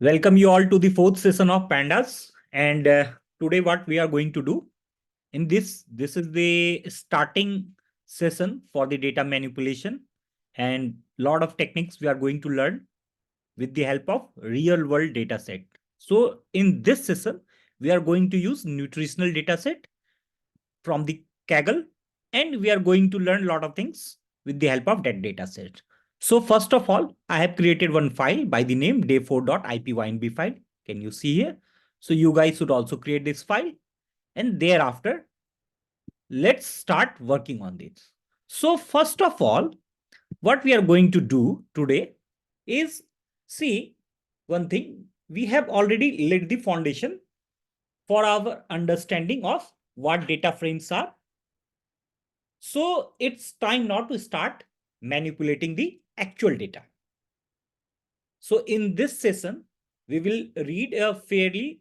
Welcome you all to the fourth session of Pandas. And today what we are going to do in this is the starting session for the data manipulation and lot of techniques we are going to learn with the help of real world data set. So in this session, we are going to use nutritional data set from the Kaggle, and we are going to learn a lot of things with the help of that data set. So first of all, I have created one file by the name day4.ipynb file. Can you see here? So you guys should also create this file, and thereafter, let's start working on this. So first of all, what we are going to do today is see one thing. We have already laid the foundation for our understanding of what data frames are. So it's time now to start manipulating the actual data. So in this session, we will read a fairly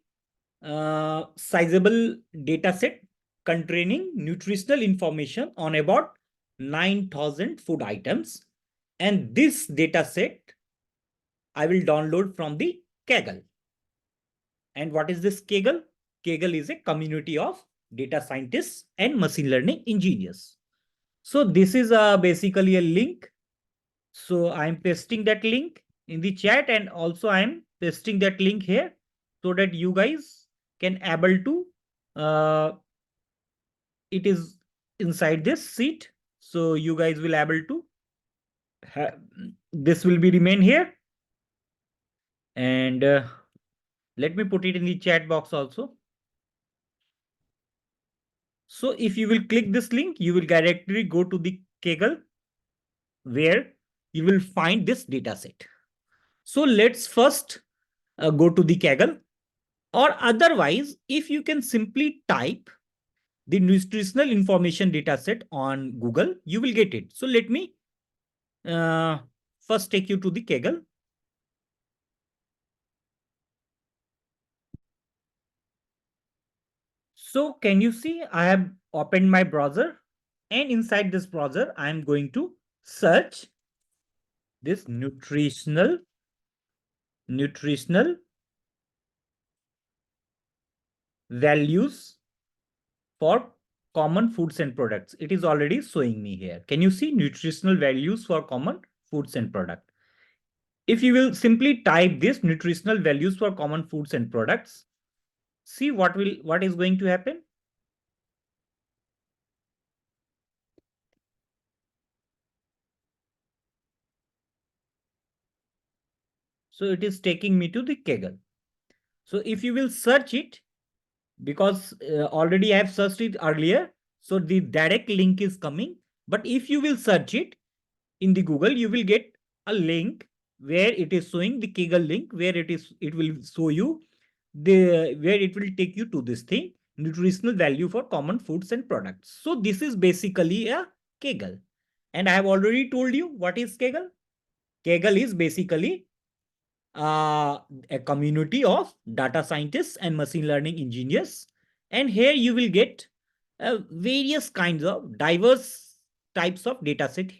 sizable data set containing nutritional information on about 9,000 food items. And this data set I will download from the Kaggle. And what is this Kaggle? Kaggle is a community of data scientists and machine learning engineers. So this is basically a link. So I'm pasting that link in the chat, and also I'm pasting that link here so that you guys can able to it is inside this sheet. So you guys will able to have, this will be remain here, and let me put it in the chat box also. So if you will click this link, you will directly go to the Kaggle where you will find this data set. So let's first go to the Kaggle, or otherwise, if you can simply type the nutritional information dataset on Google, you will get it. So let me first take you to the Kaggle. So can you see I have opened my browser, and inside this browser, I am going to search this nutritional values for common foods and products. It is already showing me here. Can you see nutritional values for common foods and products? If you will simply type this nutritional values for common foods and products, see what is going to happen. So it is taking me to the Kaggle. So if you will search it, because already I have searched it earlier, so the direct link is coming. But if you will search it in the Google, you will get a link where it is showing the Kaggle link, where it will show you where it will take you to this thing, nutritional value for common foods and products. So this is basically a Kaggle. And I have already told you what is Kaggle. Kaggle is basically a community of data scientists and machine learning engineers. And here you will get various kinds of diverse types of data set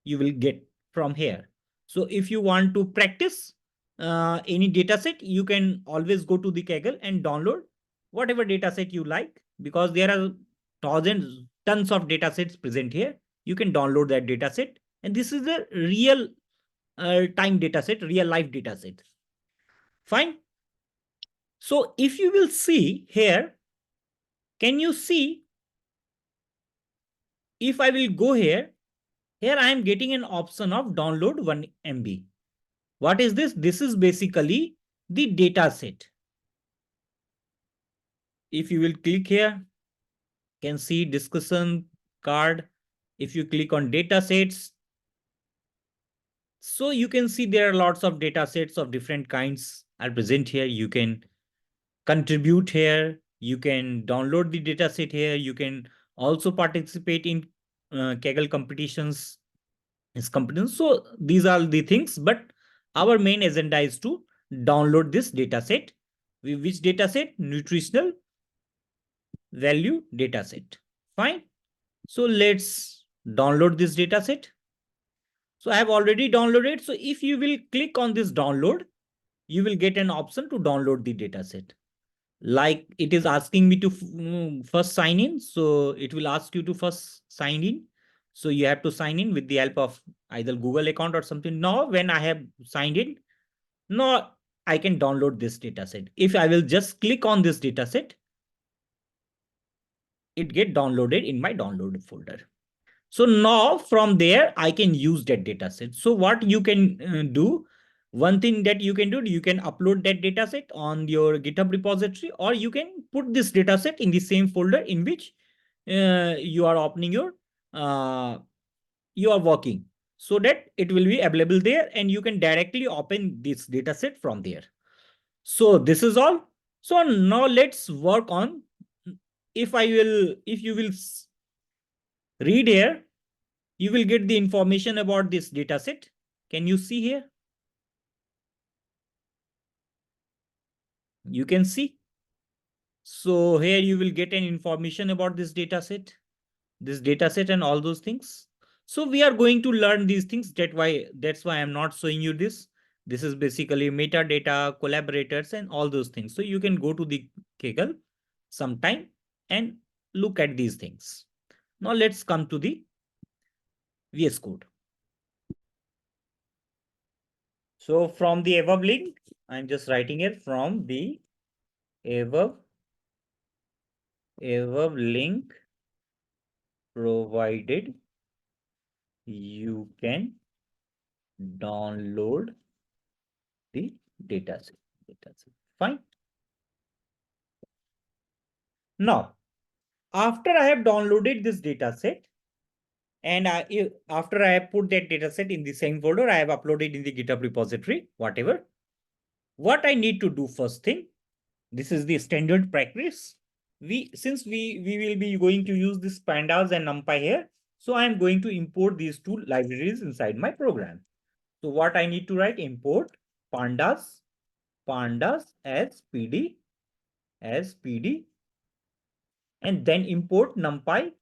you will get from here. So if you want to practice any data set, you can always go to the Kaggle and download whatever data set you like, because there are tons of data sets present here. You can download that data set, and this is a real time data set, real life data set. Fine. So if you will see here, can you see if I will go here, I am getting an option of download 1 MB. What is this? This is basically the data set. If you will click here, can see discussion card. If you click on data sets, so you can see there are lots of data sets of different kinds are present here. You can contribute here. You can download the data set here. You can also participate in Kaggle competitions. So these are the things, but our main agenda is to download this data set. Which data set? Nutritional value data set. Fine. So let's download this data set. So I have already downloaded. So if you will click on this download, you will get an option to download the dataset. Like it is asking me to first sign in. So it will ask you to first sign in. So you have to sign in with the help of either Google account or something. Now, when I have signed in, now I can download this dataset. If I will just click on this dataset, it get downloaded in my download folder. So now from there, I can use that data set. So what you can do, one thing that you can do, you can upload that data set on your GitHub repository, or you can put this data set in the same folder in which you are opening your, you are working, so that it will be available there and you can directly open this data set from there. So this is all. So now let's work on, if you will read here, you will get the information about this data set. Can you see here? You can see. So here you will get an information about this data set and all those things. So we are going to learn these things. That's why I'm not showing you this. This is basically metadata, collaborators, and all those things. So you can go to the Kaggle sometime and look at these things. Now let's come to the VS Code. So from the above link, I'm just writing it from the above link provided, you can download the dataset. Fine. Now, after I have downloaded this dataset, and after I have put that dataset in the same folder, I have uploaded in the GitHub repository, whatever. What I need to do first thing, this is the standard practice. Since we will be going to use this pandas and numpy here, so I am going to import these two libraries inside my program. So what I need to write, import pandas as pd, and then import numpy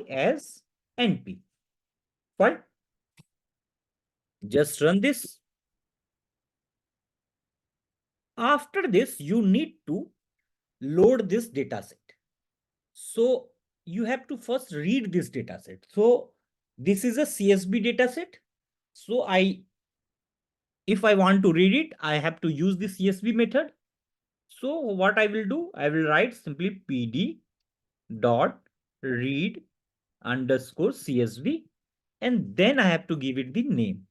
as np. Fine. Just run this. After this, you need to load this dataset. So you have to first read this dataset. So this is a CSV dataset. So if I want to read it, I have to use the CSV method. So what I will do, I will write simply pd dot read underscore CSV, and then I have to give it the name.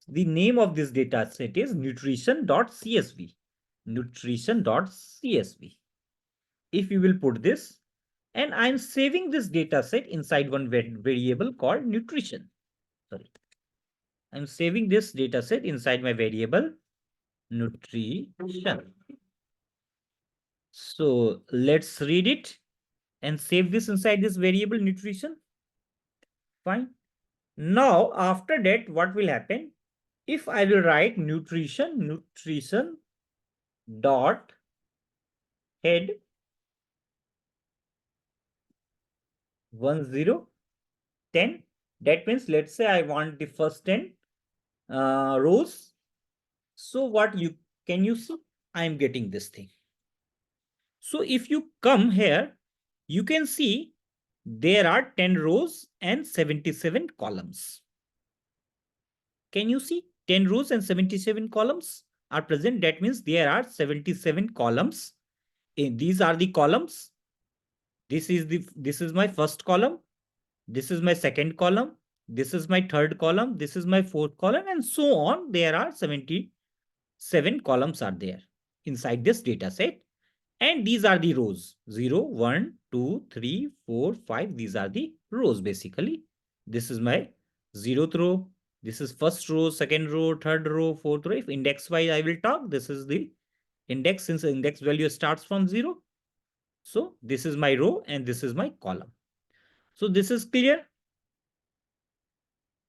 The name of this dataset is nutrition.csv. Nutrition.csv. If you will put this, and I'm saving this dataset inside one variable called nutrition. Sorry, I'm saving this dataset inside my variable nutrition. So let's read it and save this inside this variable nutrition. Fine. Now, after that, what will happen? If I will write nutrition dot head 10 10, that means let's say I want the first 10 rows. So what can you see? I am getting this thing. So if you come here, you can see there are 10 rows and 77 columns. Can you see 10 rows and 77 columns are present? That means there are 77 columns. These are the columns. This is my first column. This is my second column. This is my third column. This is my fourth column, and so on. There are 77 columns are there inside this data set. And these are the rows. 0, 1, 2, 3, 4, 5. These are the rows basically. This is my 0th row. This is first row, second row, third row, fourth row. If index wise I will talk, this is the index, since the index value starts from 0. So this is my row and this is my column. So this is clear.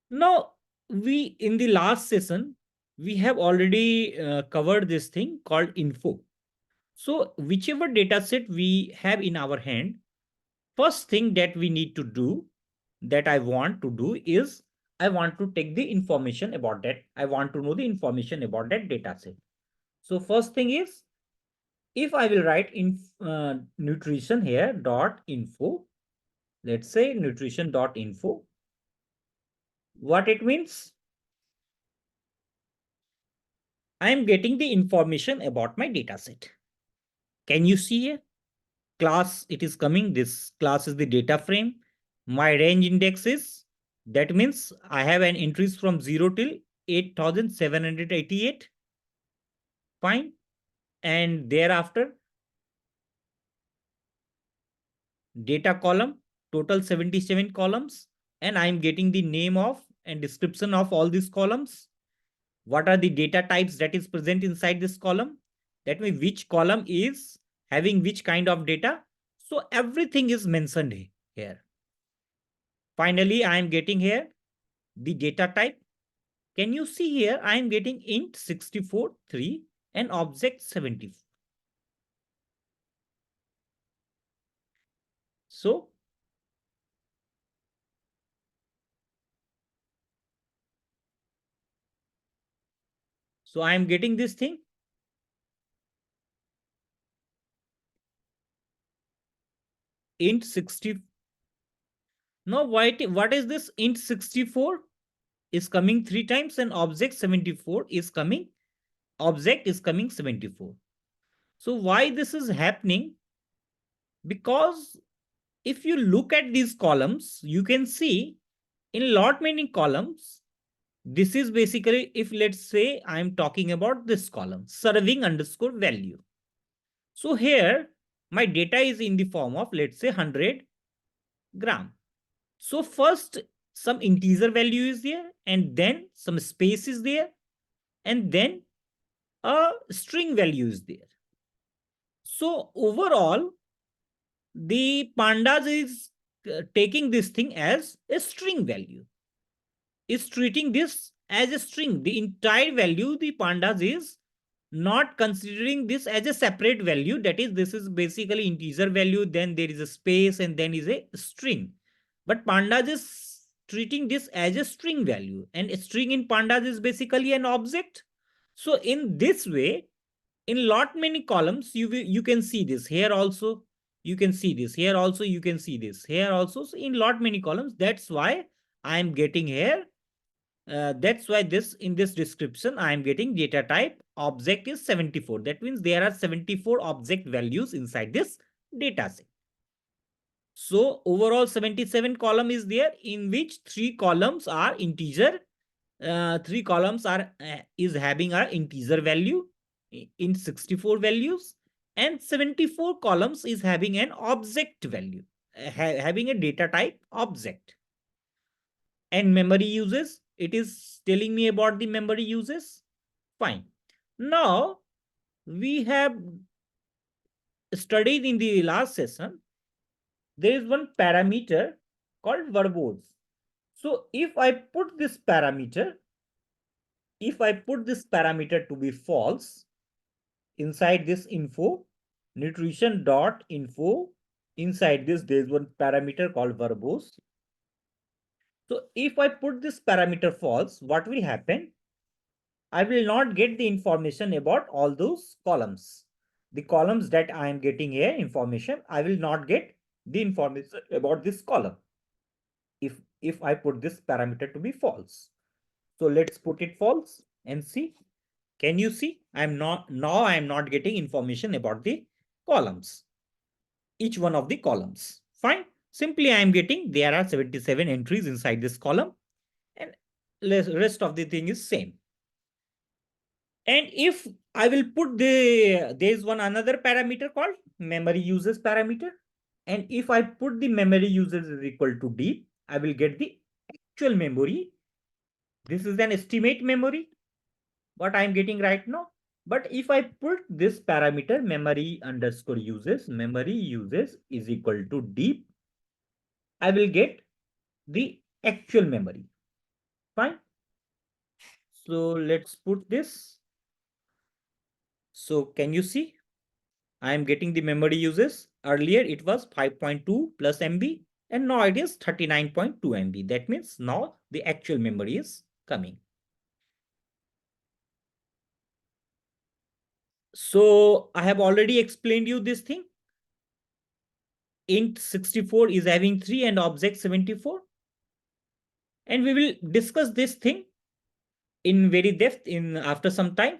Now, in the last session, we have already covered this thing called info. So whichever data set we have in our hand, first thing that we need to do, that I want to do, is I want to take the information about that. I want to know the information about that data set. So first thing is, if I will write in nutrition here dot info, let's say nutrition.info, what it means? I am getting the information about my data set. Can you see here? Class, it is coming. This class is the data frame. My range index is, that means I have an entries from 0 till 8788. Fine. And thereafter, data column, total 77 columns. And I'm getting the name of and description of all these columns. What are the data types that is present inside this column? That means which column is having which kind of data. So everything is mentioned here. Finally, I am getting here the data type. Can you see here? I am getting int 64.3 and object 74. So I am getting this thing. Int 60. Now, what is this? Int 64 is coming 3 times and object 74 is coming. Object is coming 74. So why this is happening? Because if you look at these columns, you can see in lot many columns, this is basically, if let's say I'm talking about this column, serving underscore value. So here, my data is in the form of, let's say 100 gram. So first, some integer value is there, and then some space is there, and then a string value is there. So overall, the pandas is taking this thing as a string value, is treating this as a string. The entire value, the pandas is not considering this as a separate value. That is, this is basically integer value, then there is a space, and then is a string. But pandas is treating this as a string value, and a string in pandas is basically an object. So in this way, in lot many columns, you can see this here also, you can see this here also, you can see this here also. So in lot many columns, that's why I am getting here, that's why this, in this description, I am getting data type object is 74. That means there are 74 object values inside this data set. So overall 77 column is there, in which 3 columns are integer. 3 columns are is having a integer value in 64 values, and 74 columns is having an object value, having a data type object. And memory uses, it is telling me about the memory uses. Fine. Now we have studied in the last session, there is one parameter called verbose. So if I put this parameter, to be false inside this info, nutrition.info, inside this there is one parameter called verbose. So if I put this parameter false, what will happen? I will not get the information about all those columns. The columns that I am getting here information, I will not get the information about this column if I put this parameter to be false. So let's put it false and see. Can you see? I am not getting information about the columns, each one of the columns. Fine. Simply I am getting, there are 77 entries inside this column, and rest of the thing is same. And if I will put there is one another parameter called memory uses parameter. And if I put the memory users is equal to D, I will get the actual memory. This is an estimate memory, what I am getting right now. But if I put this parameter memory uses is equal to D, I will get the actual memory. Fine. So let's put this. So can you see? I am getting the memory uses. Earlier it was 5.2 plus MB, and now it is 39.2 MB. That means now the actual memory is coming. So I have already explained you this thing. Int 64 is having 3 and object 74. And we will discuss this thing in very depth in after some time.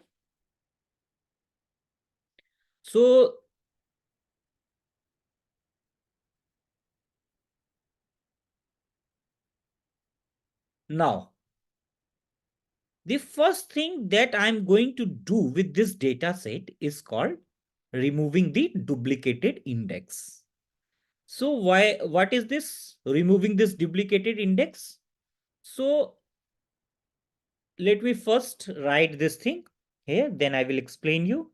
So now, the first thing that I'm going to do with this data set is called removing the duplicated index. So what is this? Removing this duplicated index. So let me first write this thing here, then I will explain you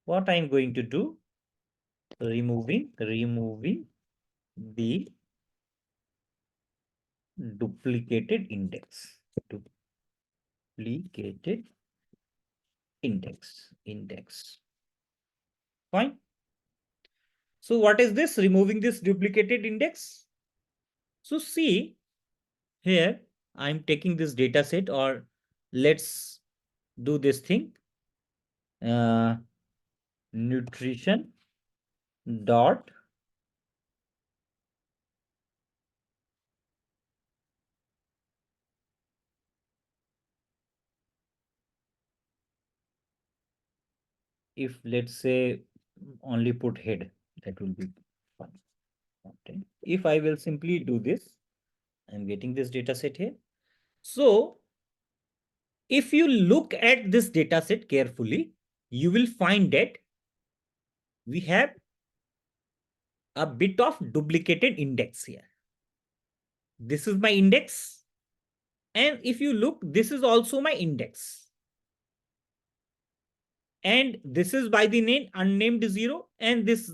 what I'm going to do. Removing the duplicated index. Duplicated index. Fine. So what is this? Removing this duplicated index. So see here, I'm taking this data set, or let's do this thing. Nutrition dot if let's say only put head, that will be fine. Okay. If I will simply do this, I'm getting this data set here. So if you look at this data set carefully, you will find that we have a bit of duplicated index here. This is my index. And if you look, this is also my index. And this is by the name unnamed 0. And this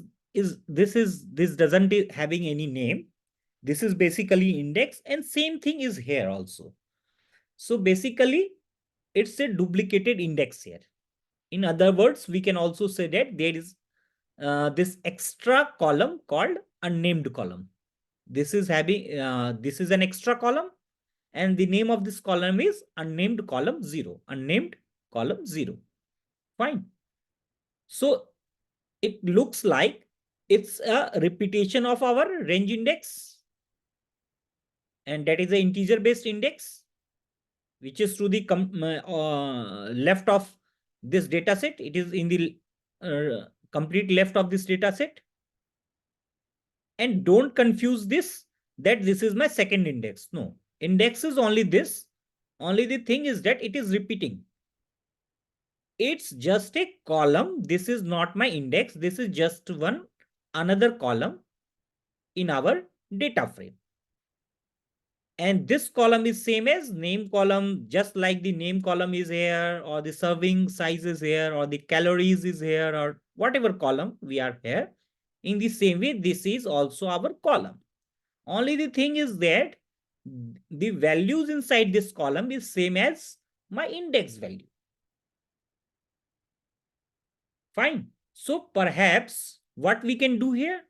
doesn't having any name. This is basically index, and same thing is here also. So basically it's a duplicated index here. In other words, we can also say that there is this extra column called unnamed column. This is having this is an extra column, and the name of this column is unnamed column 0. Unnamed column 0. Fine. So it looks like it's a repetition of our range index, and that is an integer based index, which is to the left of this data set. It is in the complete left of this data set. And don't confuse this that this is my second index. No, index is only this. Only the thing is that it is repeating. It's just a column. This is not my index. This is just another column in our data frame. And this column is same as name column, just like the name column is here, or the serving size is here, or the calories is here, or whatever column we are here. In the same way, this is also our column. Only the thing is that the values inside this column is same as my index value. Fine. So perhaps what we can do here?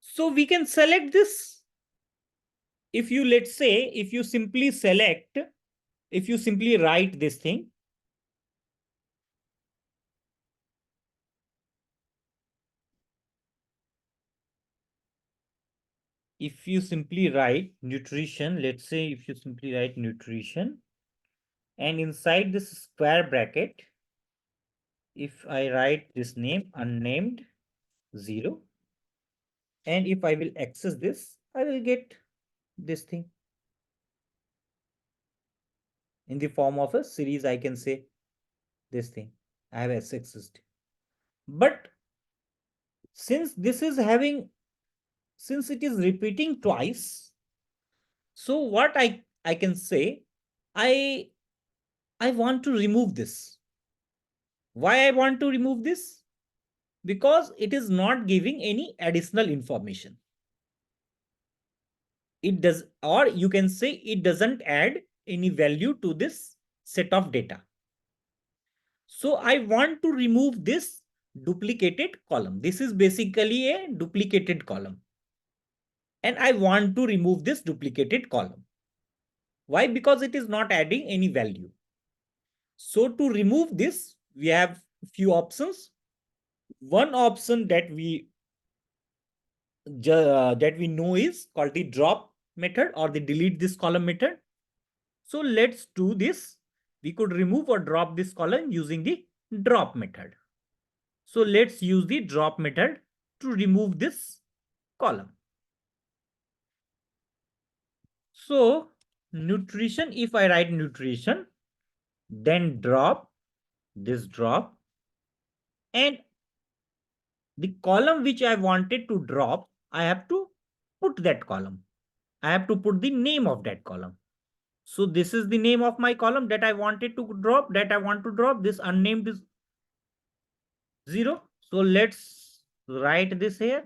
So we can select this. If you, let's say, if you simply select, if you simply write this thing, if you simply write nutrition, let's say if you simply write nutrition, and inside this square bracket, if I write this name unnamed 0, and if I will access this, I will get this thing in the form of a series. I can say this thing I have accessed. But since this is having, since it is repeating twice, so what I can say, I want to remove this. Why I want to remove this? Because it is not giving any additional information. It does, or you can say it doesn't add any value to this set of data. So I want to remove this duplicated column. This is basically a duplicated column. And I want to remove this duplicated column. Why? Because it is not adding any value. So to remove this, we have few options. One option that we know is called the drop method or the delete this column method. So let's do this. We could remove or drop this column using the drop method. So let's use the drop method to remove this column. So nutrition, if I write nutrition, then drop, this drop, and the column which I wanted to drop, I have to put that column. I have to put the name of that column. So this is the name of my column that I wanted to drop, that I want to drop. This unnamed is 0. So let's write this here.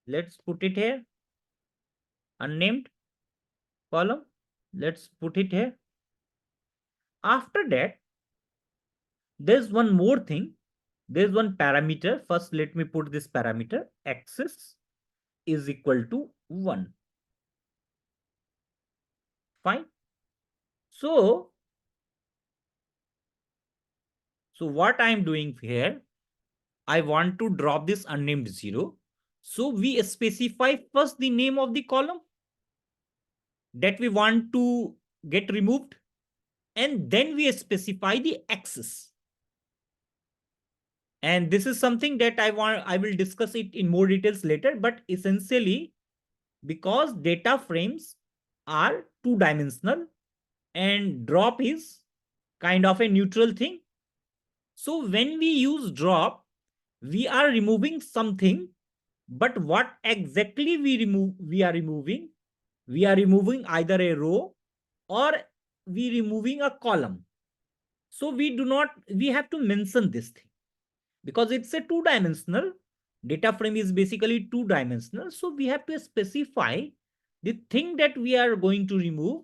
Let's put it here. Unnamed column. Let's put it here. After that, there's one more thing. There's one parameter. First, let me put this parameter. Axis is equal to 1. Fine. So what I'm doing here, I want to drop this unnamed 0. So we specify first the name of the column that we want to get removed, and then we specify the axis. And this is something that I will discuss it in more details later, but essentially, because data frames are two-dimensional and drop is kind of a neutral thing. So when we use drop, we are removing something, but what exactly we are removing? We are removing either a row or we removing a column. So we have to mention this thing because it's a two-dimensional. Data frame is basically two-dimensional. So we have to specify the thing that we are going to remove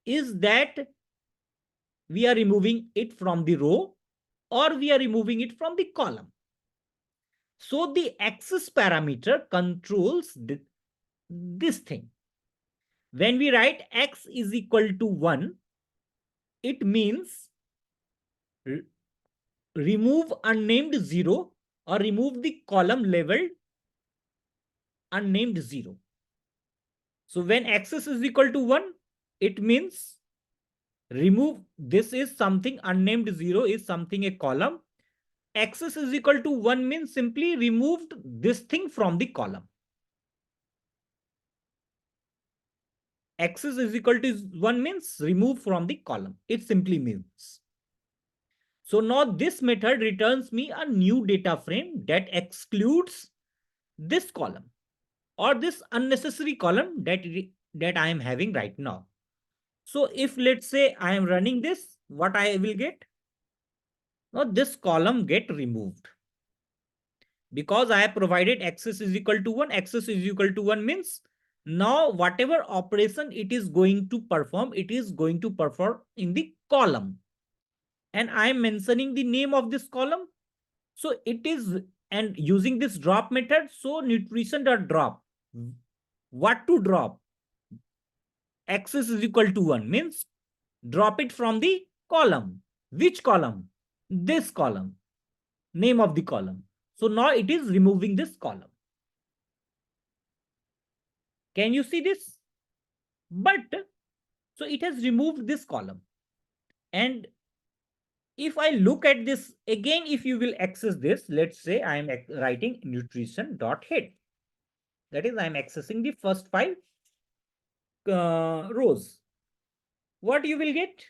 is that we are removing it from the row or we are removing it from the column. So the axis parameter controls this thing. When we write x is equal to 1, it means remove unnamed 0 or remove the column labeled unnamed 0. So when axis is equal to 1, it means remove this is something unnamed 0 is something a column. Axis is equal to 1 means simply removed this thing from the column. Axis is equal to 1 means remove from the column. It simply means. So now this method returns me a new data frame that excludes this column or this unnecessary column that I am having right now. So if let's say I am running this, what I will get? Now this column get removed. Because I have provided axis is equal to 1, axis is equal to 1 means now whatever operation it is going to perform, it is going to perform in the column. And I am mentioning the name of this column. So it is, and using this drop method, so nutrition.drop. What to drop? Axis is equal to 1 means drop it from the column. Which column? This column. Name of the column. So now it is removing this column. Can you see this? But so it has removed this column. And if I look at this again, if you will access this, let's say I am writing nutrition.head. That is, I am accessing the first 5 rows. What you will get?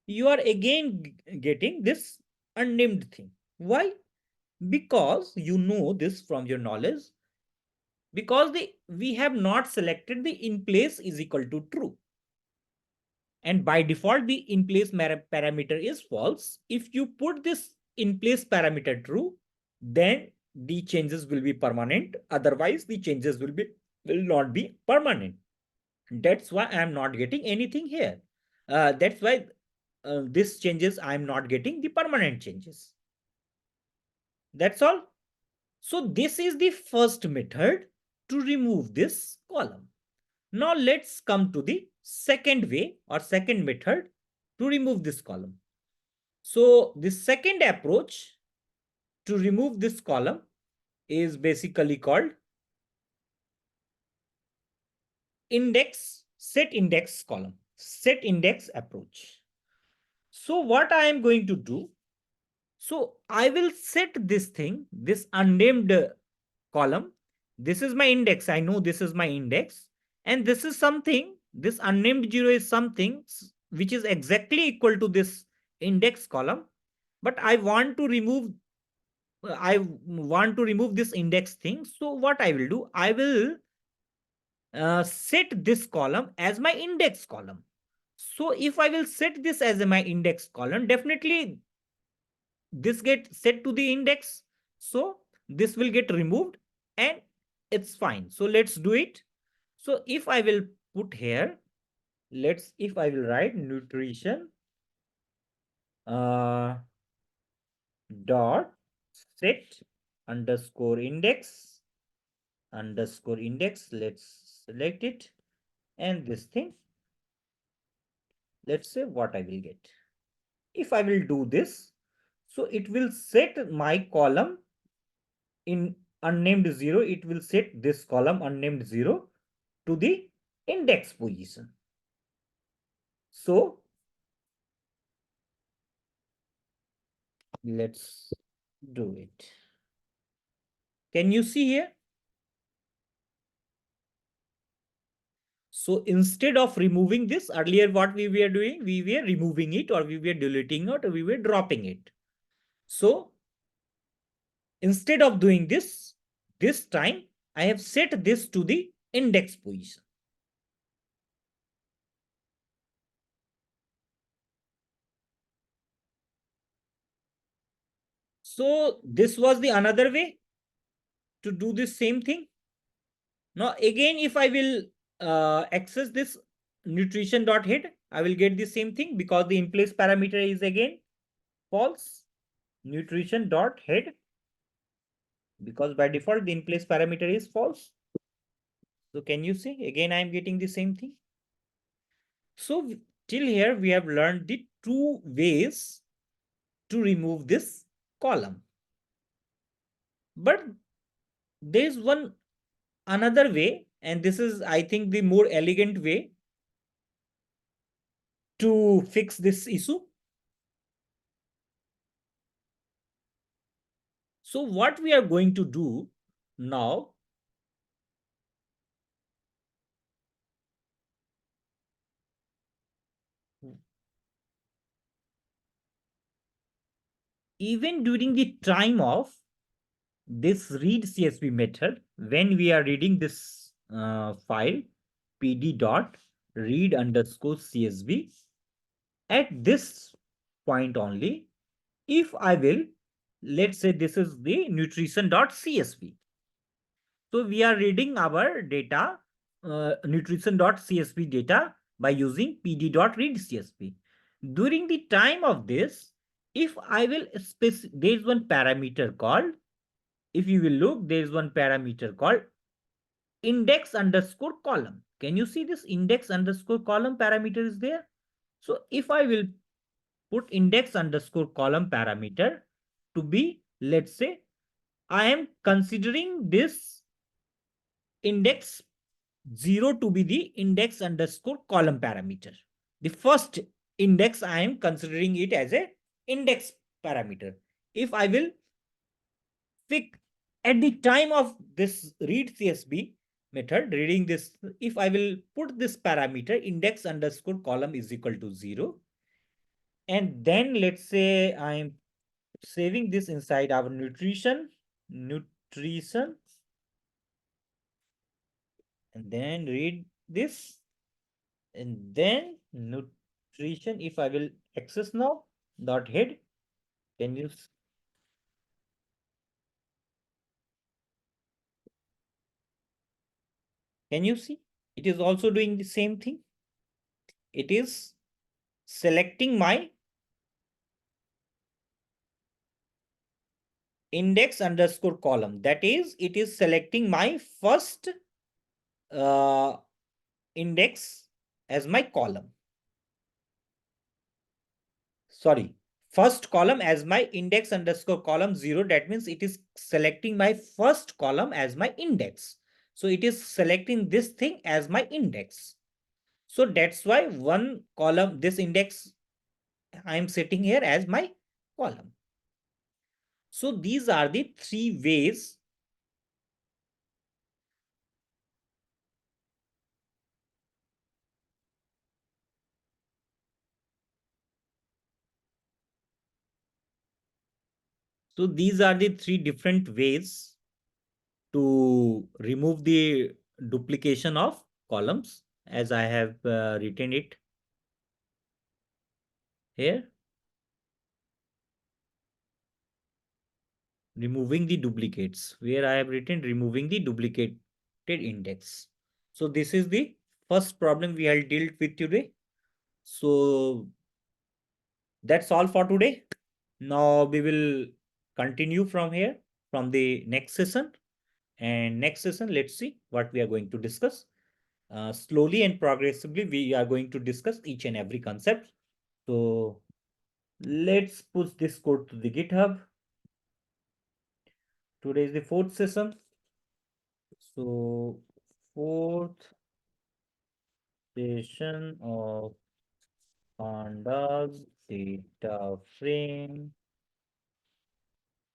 You are again getting this unnamed thing. Why? Because you know this from your knowledge. Because we have not selected the in place is equal to true. And by default, the in place parameter is false. If you put this in place parameter true, then the changes will be permanent. Otherwise, the changes will not be permanent. That's why I am not getting anything here. That's why this changes, I am not getting the permanent changes. That's all. So this is the first method to remove this column. Now let's come to the second way or second method to remove this column. So the second approach to remove this column is basically called set index column, set index approach. So what I am going to do, so I will set this thing, this unnamed column. This is my index. I know this is my index. And this is something, this unnamed 0 is something which is exactly equal to this index column. But I want to remove this index thing. So what I will do, I will set this column as my index column. So if I will set this as my index column, definitely this gets set to the index. So this will get removed and it's fine. So let's do it. So if I will put here, if I will write nutrition dot set underscore index, let's select it, and this thing, let's say what I will get. If I will do this, so it will set my column in unnamed 0, it will set this column unnamed 0 to the index position. So let's do it. Can you see here? So instead of removing this, earlier what we were doing, we were removing it, or we were deleting it, or we were dropping it. So instead of doing this, this time I have set this to the index position. So this was the another way to do the same thing. Now again, if I will access this nutrition.head, I will get the same thing because the in place parameter is again false. Nutrition.head, because by default the in place parameter is false. So can you see again I am getting the same thing. So till here we have learned the two ways to remove this column. But there is one another way, and this is I think the more elegant way to fix this issue. So what we are going to do now, even during the time of this read CSV method, when we are reading this file pd.read underscore CSV, at this point only, if I will, let's say this is the nutrition.csv. So we are reading our data, nutrition.csv data by using pd.read.csv. During the time of this, if I will there is one parameter called, if you will look, there is one parameter called index underscore column. Can you see this index underscore column parameter is there? So if I will put index underscore column parameter to be, let's say, I am considering this index 0 to be the index underscore column parameter. The first index I am considering it as a index parameter. If I will pick at the time of this read CSV method, reading this, if I will put this parameter index underscore column is equal to 0, and then let's say I'm saving this inside our nutrition, and then read this, and then nutrition, if I will access now, dot head, can you see? It is also doing the same thing. It is selecting my index underscore column. That is, it is selecting my first index as my column. Sorry, first column as my index underscore column 0. That means it is selecting my first column as my index. So it is selecting this thing as my index. So that's why one column, this index, I am setting here as my column. So these are the three ways So these are the three different ways to remove the duplication of columns, as I have written it here. Removing the duplicates, where I have written removing the duplicated index. So this is the first problem we have dealt with today. So that's all for today. Now we will continue from here, from the next session. And next session, let's see what we are going to discuss. Slowly and progressively, we are going to discuss each and every concept. So let's push this code to the GitHub. Today is the fourth session. So fourth session of Pandas data frame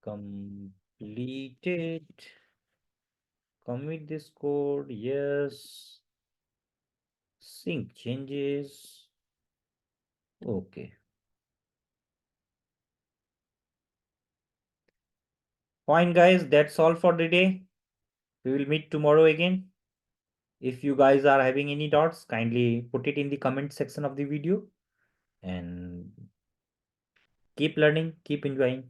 completed. Commit this code. Yes. Sync changes. Okay. Fine, guys. That's all for the day. We will meet tomorrow again. If you guys are having any doubts, kindly put it in the comment section of the video, and keep learning, keep enjoying.